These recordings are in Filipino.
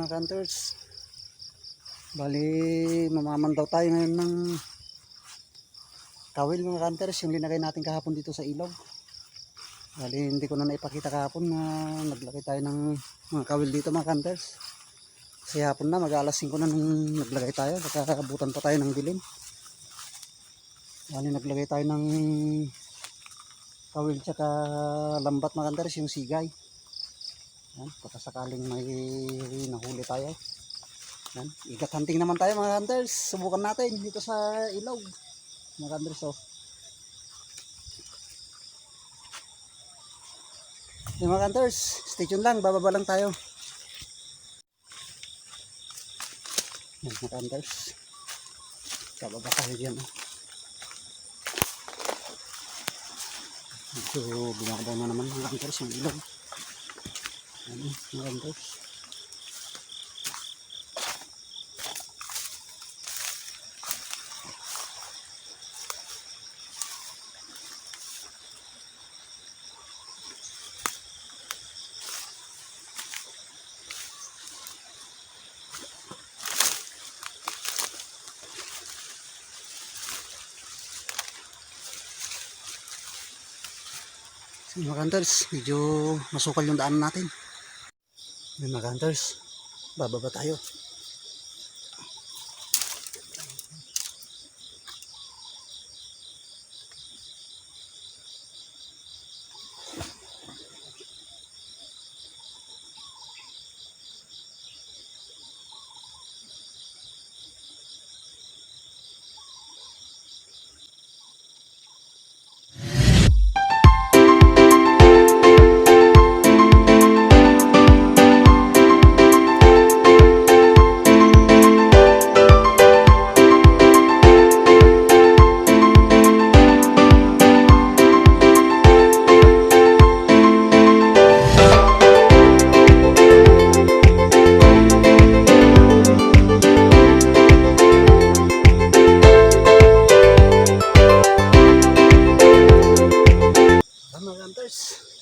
mga hunters. Bali mamamandaw tayo ngayon ng kawil mga hunters, yung linagay natin kahapon dito sa ilog. Bali hindi ko na naipakita kahapon na naglagay tayo ng mga kawil dito mga hunters. Kasi hapon na, mag-alas 5 na nung naglagay tayo, nakakabutan pa tayo ng dilim. Bali naglagay tayo ng kawil tsaka lambat mga hunters, yung sigay. Yan, pagkasakaling may nahuli tayo. Yan, ikat hunting naman tayo mga hunters. Subukan natin dito sa ilog mga hunters. Oh. Yan mga hunters, stay tuned lang, bababa lang tayo. Yan mga hunters, bababa tayo dyan. So bumakabaw na naman mga hunters yung ilog. Yan mga hunters. Mga hunters, medyo masukal yung daan natin. Mga hunters, bababa tayo.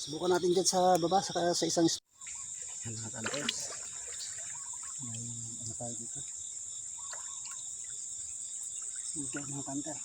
Subukan natin dyan sa baba sa isang yan mga hunters. May ano tayo dito. Dito mga hunters.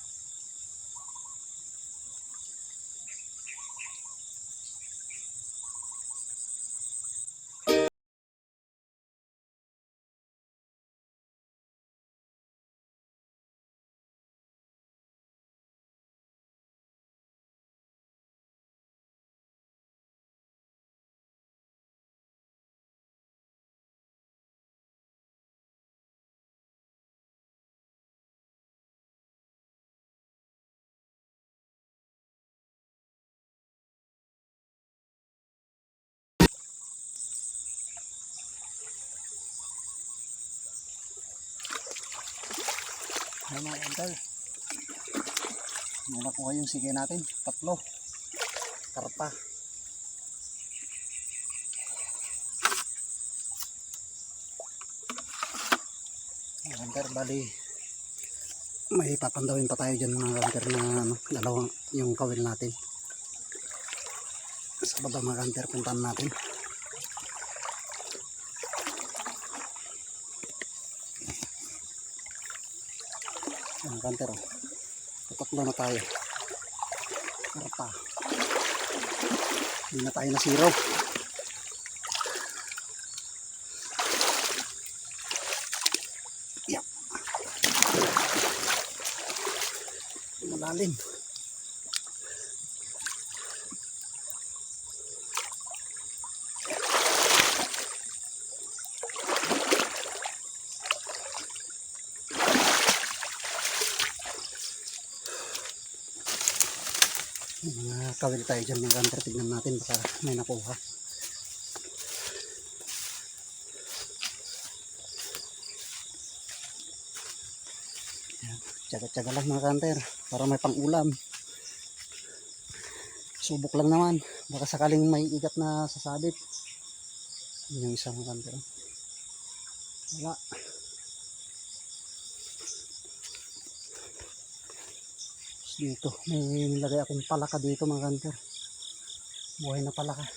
Yan mga hunters. May nakuha yung sige natin. 3. Karpa. Mga hunter, bali may papandawin pa tayo dyan mga hunter na ano, dalawang yung kawil natin. Sa baba mga hunter, puntahan natin. Mga hunter, oh. 3 na tayo. Karpa. Hindi na tayo na zero. Yep. Malalim. Mga kawil tayo dyan mga hunter, tignan natin baka may nakuha. Tsaga-tsaga lang mga hunter para may pang ulam. Subok lang naman, baka sakaling may igat na sasabit. Yun yung isang mga hunter. Wala. Dito may nilagay akong palaka dito mga hunter, buhay na palaka.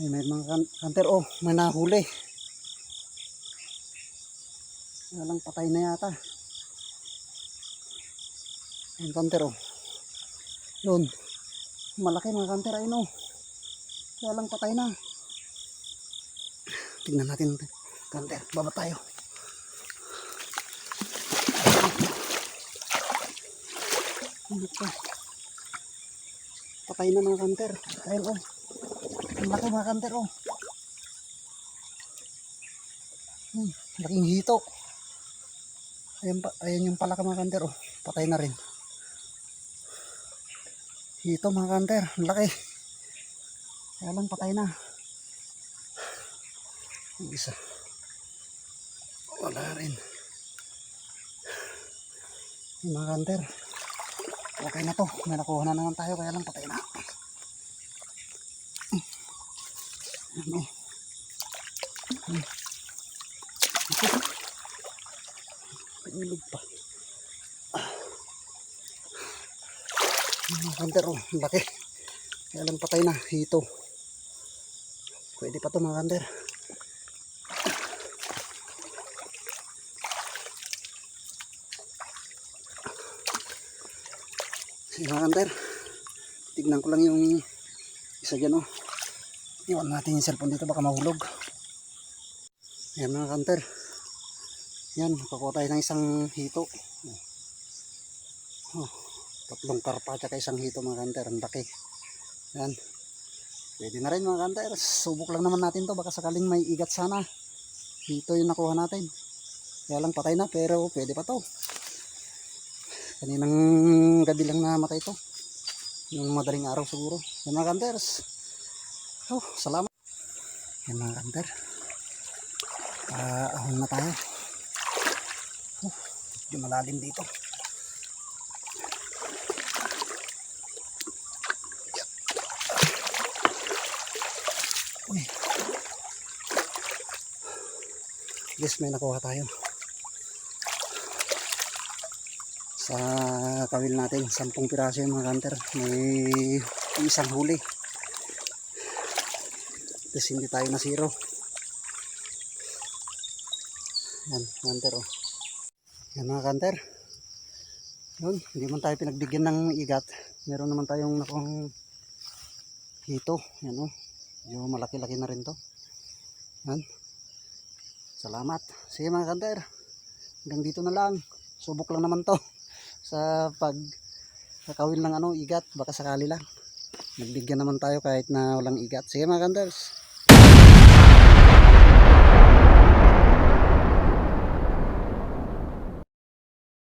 Ay may mga hunter, oh may nahuli. Kaya lang patay na yata. Yung kanter oh. Yun. Malaki mga kanter ayun oh. Kaya lang patay na. Tingnan natin kanter. Baba tayo. Patay na mga kanter. Ayun oh. Ang laki mga kanter oh. Laking hito. Ayan yung palaka mga kanter oh. Patay na rin. Hito mga kanter. Ang laki. Kaya lang patay na. Yung isa. Wala rin. Yung mga kanter. Okay na to. May nakuha na naman tayo. Kaya lang patay na. Ano? Ilog pa. Mga kanter oh. Laki. Kaya lang patay na. Hito. Pwede pa to mga kanter. Sige mga kanter. Tignan ko lang yung isa dyan oh. Iwan natin yung cellphone dito baka mahulog. Ayan mga kanter. Yan, nakakuha tayo ng isang hito. Oh, tatlong karpa at isang hito mga kanter. Ang laki. Yan. Pwede na rin mga kanter. Subok lang naman natin to. Baka sakaling may igat sana. Hito yung nakuha natin. Kaya lang patay na pero pwede pa to. Kaninang gabi lang namatay to. Yung madaling araw siguro. Yan mga kanters. Oh, salamat. Yan mga kanter. Ahon na tayo. Medyo malalim dito. Uy. Yes, may nakuha tayo. Sa kawil natin, 10 piraso yung mga kanter. May isang huli. Tapos hindi tayo nasiro. Yan, kanter oh. Yan mga kanter. Yun, hindi man tayo pinagbigyan ng igat. Meron naman tayong nakong hito. Yan oh. Yung malaki-laki na rin to. Yan. Salamat. Sige mga kanter. Hanggang dito na lang. Subok lang naman to. Sa kakawil ng igat. Baka sakali lang. Nagbigyan naman tayo kahit na walang igat. Sige mga kanters.